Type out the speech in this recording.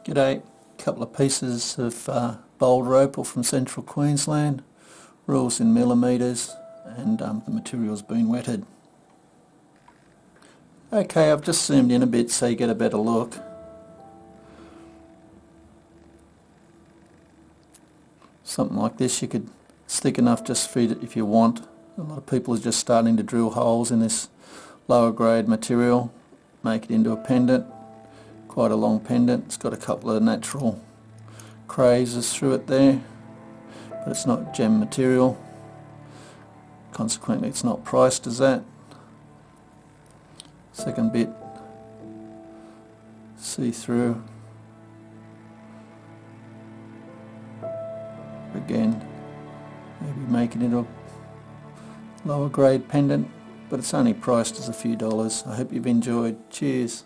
G'day, couple of pieces of Boulder Opal from central Queensland, rules in millimetres, and the material's been wetted. Okay, I've just zoomed in a bit so you get a better look. Something like this, you could, it's thick enough just for it if you want. A lot of people are just starting to drill holes in this lower grade material, make it into a pendant. Quite a long pendant. It's got a couple of natural crazes through it there, but it's not gem material, consequently it's not priced as that. Second bit, see through, again maybe make it into a lower grade pendant, but it's only priced as a few dollars. I hope you've enjoyed. Cheers.